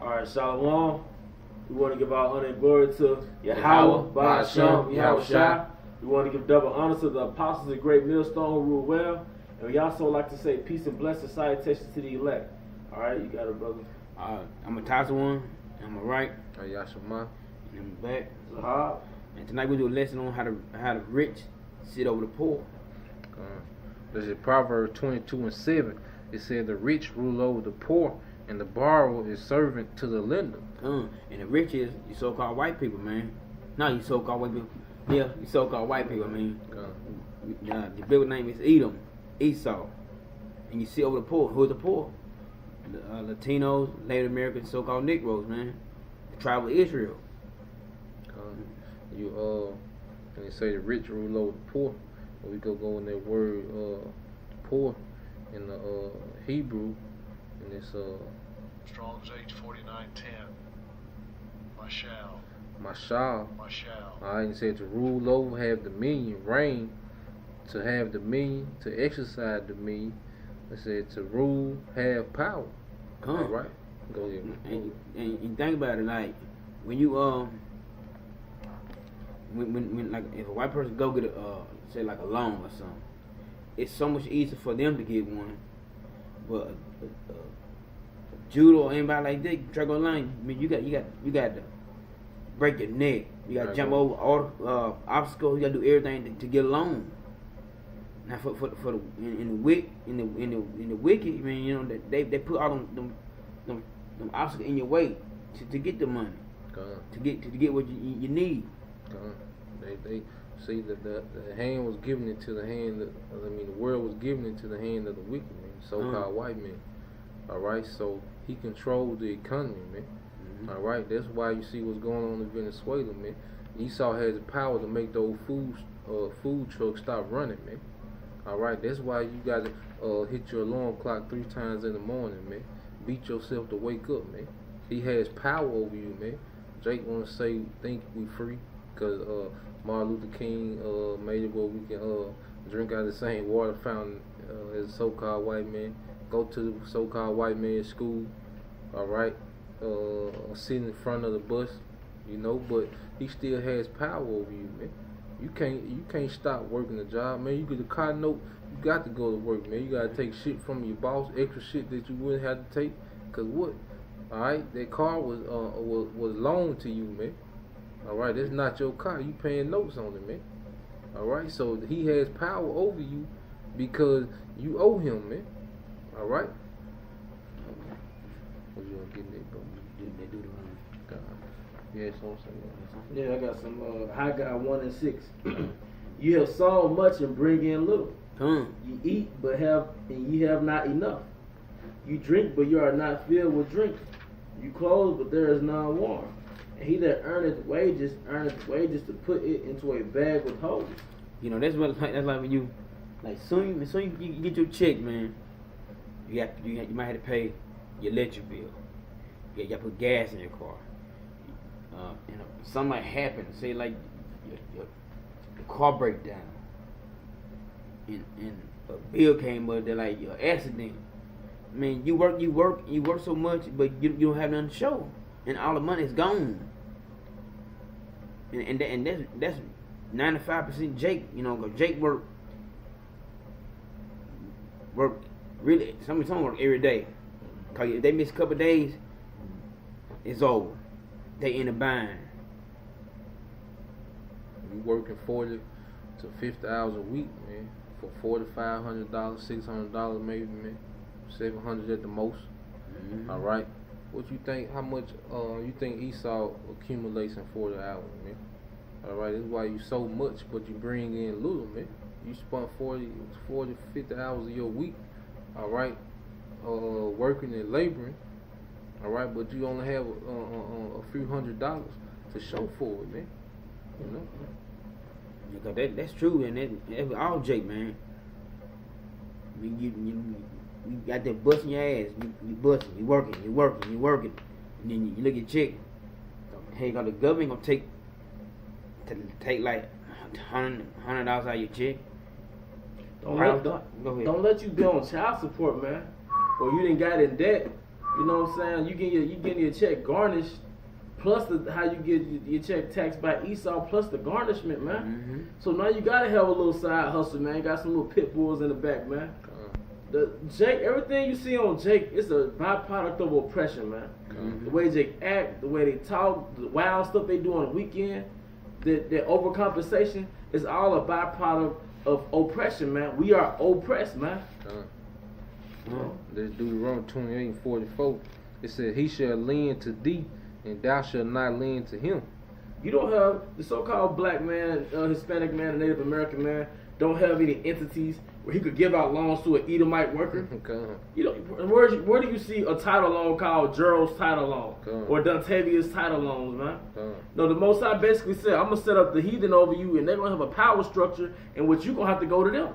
Alright, Shalom. We want to give our honor and glory to Yahweh, Ba'ashem, Yahweh Shai. We want to give double honor to the apostles of Great Millstone who rule well. And we also like to say peace and blessed salutations to the elect. Alright, you got it, brother. I'm a Tazawon. I'm a right. Yashima. And I'm back. Zahab. And tonight we do a lesson on how the rich sit over the poor. This is Proverbs 22:7. It said the rich rule over the poor, and the borrower is servant to the lender. And the rich is you so-called white people, man. No, you so-called white people. Yeah, you so-called white people, man. The biblical name is Edom, Esau. And you see over the poor. Who is the poor? The Latinos, Native Americans, so-called Negroes, man. The tribe of Israel. And they say the rich rule over the poor. We go in that word poor in the Hebrew, and it's Strong's H4910. Mashal. Alright, and it said to rule over, have dominion, reign, to have dominion, to exercise dominion. It said to rule, have power. Alright, go ahead. And think about it, like when you when like if a white person go get a say like a loan or something, it's so much easier for them to get one. But judo or anybody like that, try to go line. I mean, you got to break your neck. You got to jump over all obstacles. You got to do everything to get a loan. Now for the in the wicked, I mean, you know, they put all them obstacles in your way to get the money, to get what you need. They see that the hand was giving it to the hand. The world was giving it to the hand of the wicked man, so-called white men. All right, so he controlled the economy, man. Mm-hmm. All right, that's why you see what's going on in Venezuela, man. Esau has the power to make those food trucks stop running, man. All right, that's why you got to hit your alarm clock 3 times in the morning, man. Beat yourself to wake up, man. He has power over you, man. Jake want to say, think we free, because Martin Luther King made it where we can drink out of the same water fountain as a so-called white man. Go to the so-called white man's school, all right, sit in front of the bus, you know, but he still has power over you, man. You can't stop working the job, man. You get a car note, you got to go to work, man. You got to take shit from your boss, extra shit that you wouldn't have to take, because what? All right, that car was loaned to you, man. All right, that's not your car. You paying notes on it, man. All right, so he has power over you because you owe him, man. All right. What you gonna get there, bro? They do the wrong. Yeah, so I'm saying. Yeah, I got some Haggai 1:6. You have sown much and bring in little. You eat but you have not enough. You drink but you are not filled with drink. You clothe but there is none warm. And he that earneth wages to put it into a bag with holes. You know, that's like when you soon you get your check, man. You might have to pay your electric bill. You got to put gas in your car. You know, something might happen. Say like your car break down, and a bill came up. They're like your accident. I mean, you work so much, but you don't have nothing to show, and all the money is gone. And that's 95% Jake. You know, 'cause Jake work really. Some work every day. 'Cause if they miss a couple of days, it's over. They in a bind. You working 40 to 50 hours a week, man, for $400-$500, $600 maybe, man, $700 at the most. Mm-hmm. All right. What you think? How much you think Esau accumulates in 40 hours, man? All right. That's why you so much, but you bring in little, man. You spend 40, 50 hours of your week, all right, working and laboring, all right, but you only have a few $100 to show for it, man. You know. Because that's true, and that's all Jake, man. I mean, you got that busting your ass. You busting, you working, and then you look at your check. Hey, the government gonna take like $100 out of your check. Don't let you be on child support, man. Or you didn't got in debt You know what I'm saying? You getting your check garnished, plus how you get your check taxed by Esau, plus the garnishment, man. Mm-hmm. So now you gotta have a little side hustle, man. You got some little pit bulls in the back, man. Jake, everything you see on Jake is a byproduct of oppression, man. Mm-hmm. The way Jake act, the way they talk, the wild stuff they do on the weekend, the overcompensation is all a byproduct of oppression, man. We are oppressed, man. There's Deuteronomy 28:44. It said, "He shall lend to thee, and thou shalt not lend to him." You don't have the so-called black man, Hispanic man, and Native American man don't have any entities where he could give out loans to an Edomite worker. You know, where do you see a title loan called Gerald's title loan or Dontavia's title loans, man? No, the Most High basically said, "I'm gonna set up the heathen over you, and they're gonna have a power structure in which you're gonna have to go to them."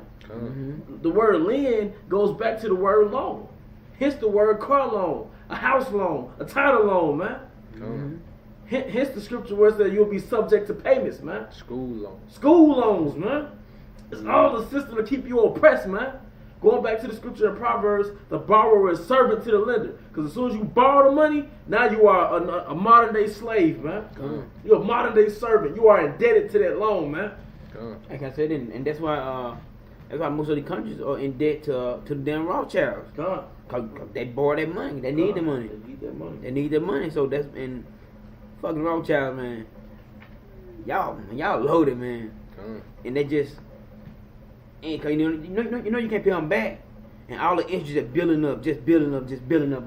The word lend goes back to the word loan. Hence the word car loan, a house loan, a title loan, man. Hence the scripture where it says you'll be subject to payments, man. School loans, man. It's all the system to keep you oppressed, man. Going back to the scripture in Proverbs, the borrower is servant to the lender. Because as soon as you borrow the money, now you are a modern day slave, man. You're a modern day servant. You are indebted to that loan, man. Like I said, and that's why most of the countries are in debt to the damn Rothschilds. Cause they borrow that money. They need the money. They need the money. So that's and fucking Rothschild, man. Y'all loaded, man. And they just ain't cause you know you can't pay them back. And all the interest are building up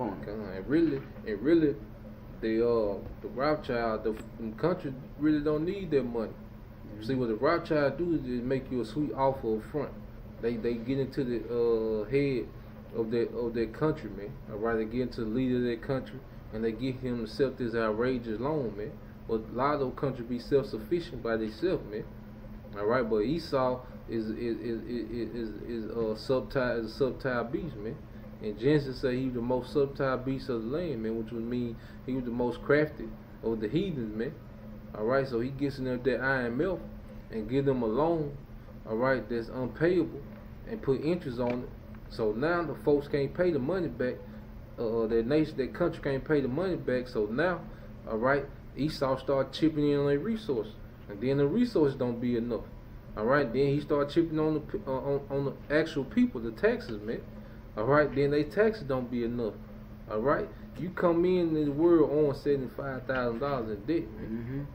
on it. And really, the Rothschild, the country really don't need that money. See what the Rothschild do is make you a sweet offer up front. They get into the head of their country, man. Alright, they get into the leader of their country and they get him to accept this outrageous loan, man. But a lot of those countries be self-sufficient by themselves, man. Alright, but Esau is a subtile beast, man. And Genesis say he was the most subtile beast of the land, man, which would mean he was the most crafty of the heathens, man. Alright, so he gets in there with that iron milk and give them a loan, alright, that's unpayable and put interest on it. So now the folks can't pay the money back. Their country can't pay the money back. So now, alright, Esau start chipping in on their resources. And then the resources don't be enough. Alright, then he start chipping on the actual people, the taxes, man. Alright, then they taxes don't be enough. Alright, you come in the world on $75,000 in debt, man.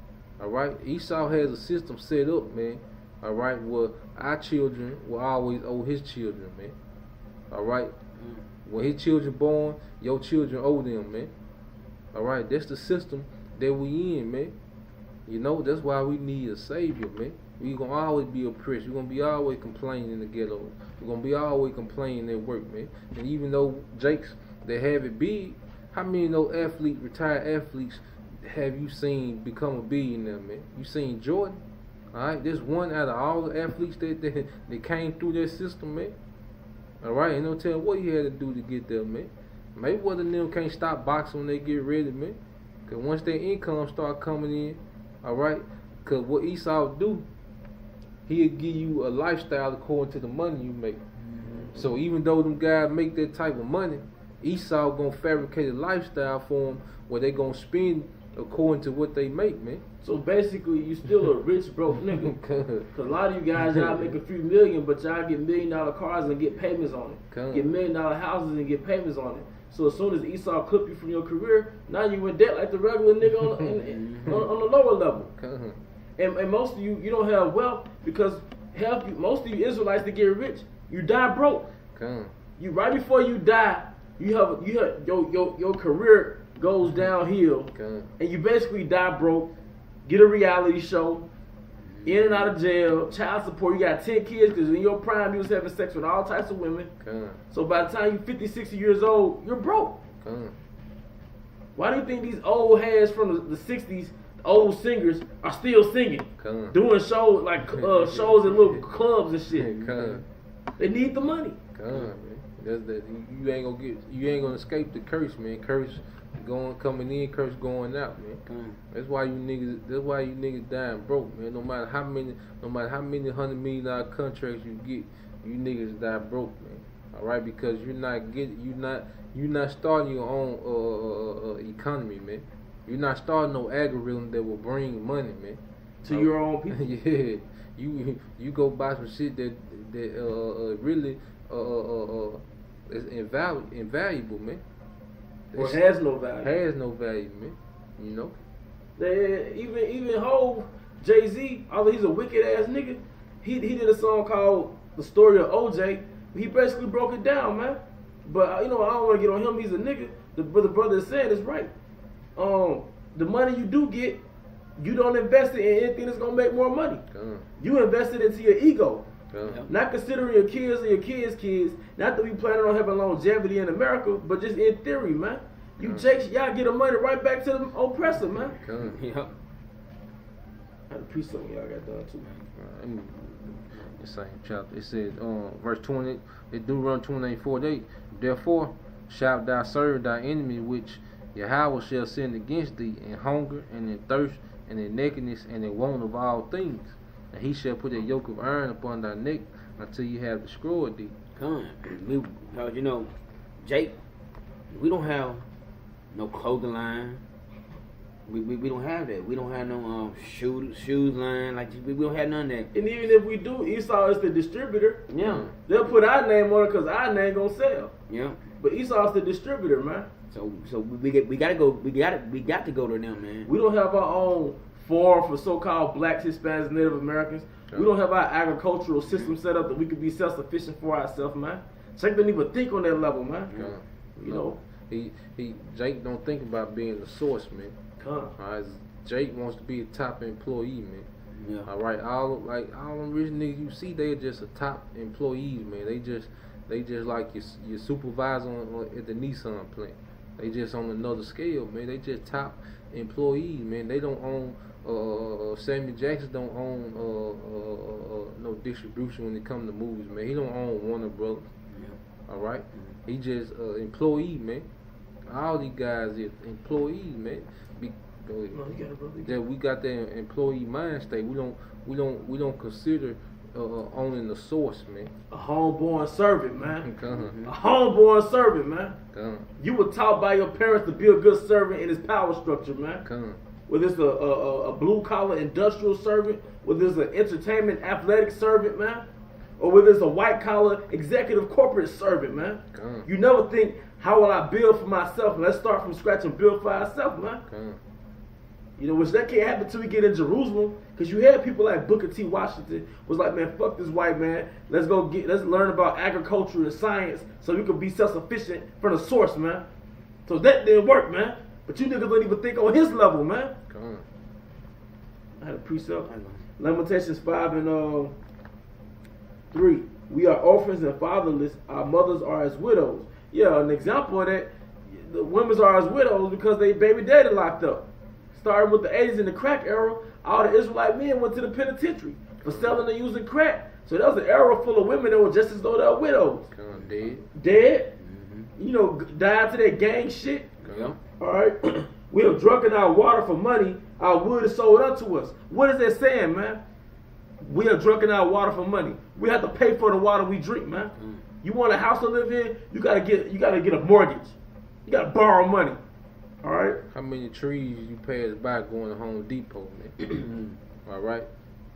Alright, Esau has a system set up, man. Alright, where our children will always owe his children, man. Alright, when his children born, your children owe them, man. Alright, that's the system that we in, man. You know, that's why we need a savior, man. We gonna always be oppressed. We're gonna be always complaining in the ghetto. We're gonna be always complaining at work, man. And even though Jakes, they have it big, how many of those athletes, retired athletes, have you seen become a billionaire, man? You seen Jordan? Alright, there's one out of all the athletes that came through that system, man. Alright, and don't tell what he had to do to get there, man. Maybe one of them can't stop boxing when they get ready, man. Because once their income start coming in, alright, because what Esau do, he'll give you a lifestyle according to the money you make. So even though them guys make that type of money, Esau gonna fabricate a lifestyle for them where they gonna spend according to what they make, man. So basically, you still a rich broke nigga. Cause a lot of you guys, y'all make a few million, but y'all get $1 million cars and get payments on it. Get $1 million houses and get payments on it. So as soon as Esau clip you from your career, now you in debt like the regular nigga on the lower level. And most of you don't have wealth because most of you Israelites that get rich, you die broke. You right before you die, you have your career goes downhill, and you basically die broke. Get a reality show, in and out of jail, child support. You got 10 kids because in your prime you was having sex with all types of women. So by the time you're 50, 60 years old, you're broke. Why do you think these old heads from the 60s, old singers, are still singing? Doing shows like shows in little clubs and shit. They need the money. Man. That's that. You ain't gonna escape the curse, man. Curse coming in, curse going out, man. That's why you niggas dying broke, man. No matter how many $100 million contracts you get, you niggas die broke, man. Alright, because you're not You're not starting your own economy, man. You're not starting no algorithm that will bring money, man. To your own people. Yeah, you go buy some shit that really is invaluable, man. Or has no value. Has no value, man. You know. Even Hov, Jay-Z, although he's a wicked ass nigga, he did a song called "The Story of OJ." He basically broke it down, man. But I don't want to get on him. He's a nigga. But the brother is saying is right. The money you do get, you don't invest it in anything that's gonna make more money. You invest it into your ego. Not considering your kids and your kids' kids. Not that we planning on having longevity in America, but just in theory, man. You Jakes, y'all get the money right back to the oppressor, man. Yeah. I had a piece of y'all got done too. The same chapter. It said, verse 20, it do run 28:48. Therefore, shalt thou serve thy enemy, which Yahweh shall send against thee in hunger and in thirst and in nakedness and in want of all things. And he shall put a yoke of iron upon thy neck until you have destroyed thee. Jake, we don't have no clothing line. We don't have that. We don't have no shoes line. Like we don't have none of that. And even if we do, Esau is the distributor. Yeah. They'll put our name on it because our name gonna sell. Yeah. But Esau's the distributor, man. So we got to go to them, man. We don't have our own farm for so-called blacks, Hispanics, Native Americans. We don't have our agricultural system set up that we could be self-sufficient for ourselves, man. Jake didn't even think on that level, man. You know. Jake don't think about being the source, man. Alright, Jake wants to be a top employee, man. Yeah. Alright, all them rich niggas you see, they're just a top employees, man. They just like your supervisor at the Nissan plant. They just on another scale, man. They just top employees, man. They don't own Samuel Jackson don't own no distribution when it comes to movies, man. He don't own Warner Brothers. Yeah. Alright? He just employee, man. All these guys is employees, man. That we got that employee mind state. We don't consider owning the source, man. A homeborn servant, man. A homeborn servant, man. You were taught by your parents to be a good servant in his power structure, man. Whether it's a blue collar industrial servant, whether it's an entertainment athletic servant, man, or whether it's a white collar executive corporate servant, man. You never think, how will I build for myself? Let's start from scratch and build for ourselves, man. You know, which that can't happen until we get in Jerusalem. Because you had people like Booker T. Washington was like, man, fuck this white man. Let's learn about agriculture and science so we can be self-sufficient from the source, man. So that didn't work, man. But you niggas don't even think on his level, man. I had a precept. Lamentations 5 and 3. We are orphans and fatherless. Our mothers are as widows. Yeah, an example of that, the women are as widows because they baby daddy locked up. Starting with the 80s and the crack era, all the Israelite men went to the penitentiary for selling and using crack. So that was an era full of women that were just as though they were widows. Dead. You know, died to that gang shit. Alright. We have drunken our water for money. Our wood is sold unto us. What is that saying, man? We have drunken our water for money. We have to pay for the water we drink, man. You want a house to live in, you gotta get a mortgage. You gotta borrow money. Alright? How many trees you pass by going to Home Depot, man? Alright?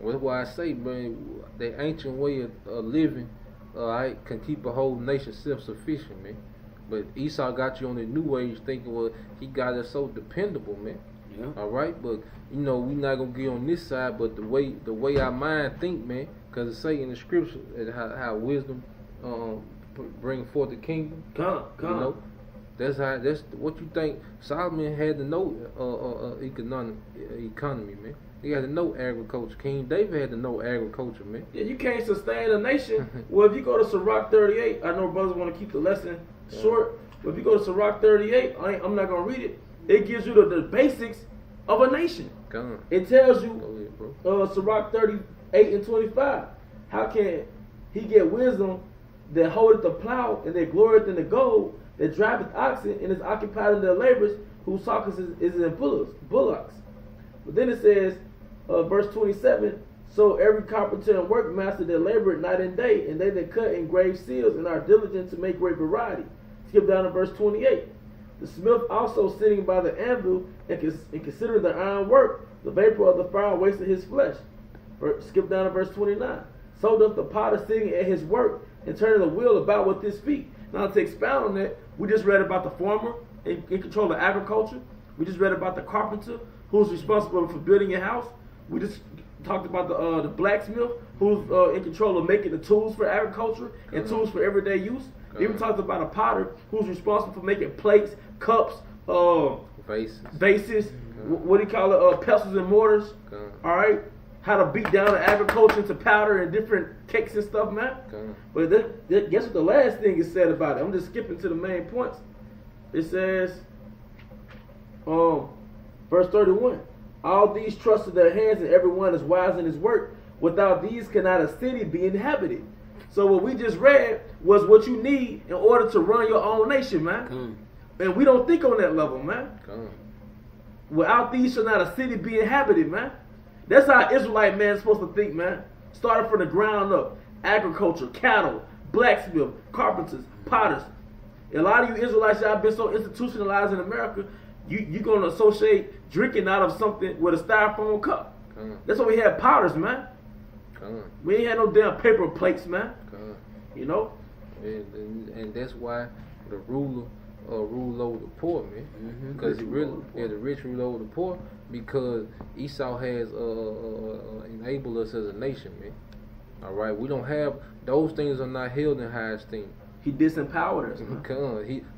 That's why I say, man, the ancient way of living, alright, can keep a whole nation self-sufficient, man. But Esau got you on the new age thinking, well, he got us so dependable, man. Yeah. Alright? But, you know, we not going to get on this side, but the way our mind think, man, because it say in the scripture how wisdom bring forth the kingdom. You know? That's what you think. Solomon had to know economy, man. He had to know agriculture. King David had to know agriculture, man. Yeah, you can't sustain a nation. Well, if you go to Sirach 38, I know brothers want to keep the lesson short, but if you go to Sirach 38, I'm not going to read it. It gives you the basics of a nation. It tells you, Sirach 38 and 25, how can he get wisdom that holdeth the plow and that glorieth in the gold, that driveth oxen and is occupied in their labors, whose sockets is in bullocks. But then it says, verse 27, so every carpenter and workmaster that laboreth night and day, and they that cut and grave seals and are diligent to make great variety. Skip down to verse 28. The smith also sitting by the anvil and considering the iron work, the vapor of the fire wasted his flesh. Skip down to verse 29. So doth the potter sitting at his work and turning the wheel about with his feet. Now to expound on that, we just read about the farmer in control of agriculture. We just read about the carpenter who's responsible for building your house. We just talked about the blacksmith who's in control of making the tools for agriculture and tools for everyday use. We even talked about a potter who's responsible for making plates, cups, vases, what do you call it, pestles and mortars. All right, how to beat down the agriculture into powder and different cakes and stuff, man. But guess what the last thing is said about it? I'm just skipping to the main points. It says, verse 31. All these trusted their hands, and everyone is wise in his work. Without these cannot a city be inhabited. So what we just read was what you need in order to run your own nation, man. And we don't think on that level, man. Without these shall not a city be inhabited, man. That's how Israelite man is supposed to think, man. Starting from the ground up. Agriculture, cattle, blacksmith, carpenters, potters. A lot of you Israelites, y'all been so institutionalized in America, you're going to associate drinking out of something with a styrofoam cup. That's why we had potters, man. We ain't had no damn paper plates, man. You know? And that's why the ruler rule over the poor, man. Because the rich rule over the poor, because Esau has enabled us as a nation, man. All right, we don't have, those things are not held in high esteem. He disempowered us.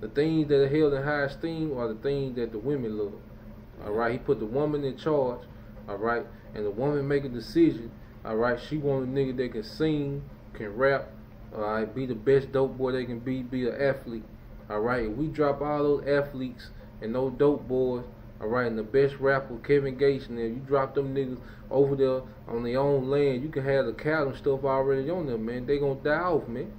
The things that are held in high esteem are the things that the women love. All right, he put the woman in charge. All right, and the woman make a decision. All right, she want a nigga that can sing, can rap. All right, be the best dope boy they can be an athlete. All right, if we drop all those athletes and those dope boys, all right, and the best rapper, Kevin Gates, and if you drop them niggas over there on their own land, you can have the cattle and stuff already on them, man. They gonna die off, man.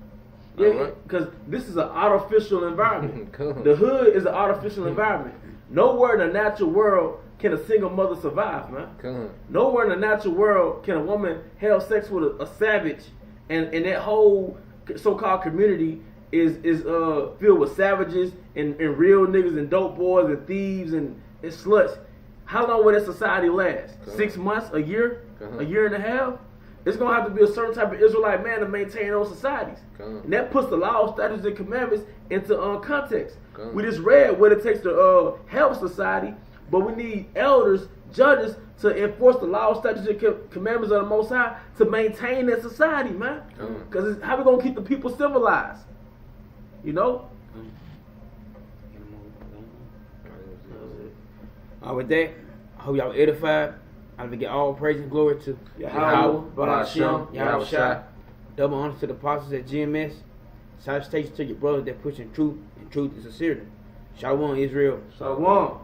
Yeah, because this is an artificial environment. The hood is an artificial environment. Nowhere in the natural world can a single mother survive, man. Nowhere in the natural world can a woman have sex with a savage, and that whole so-called community is filled with savages and real niggas and dope boys and thieves and sluts. How long will that society last? 6 months, a year, a year and a half? It's going to have to be a certain type of Israelite man to maintain those societies. And that puts the laws, statutes, and commandments into context. We just read what it takes to help society, but we need elders, judges, to enforce the laws, statutes, and commandments of the Most High to maintain that society, man. Because how we going to keep the people civilized? You know? With that, I hope y'all edified. I give all praise and glory to Yahweh, Barashem, Yahweh Shai. Double honor to the apostles at GMS. Salutations to your brothers that pushing truth, and truth is sincerity. Shalom, Israel. Shalom.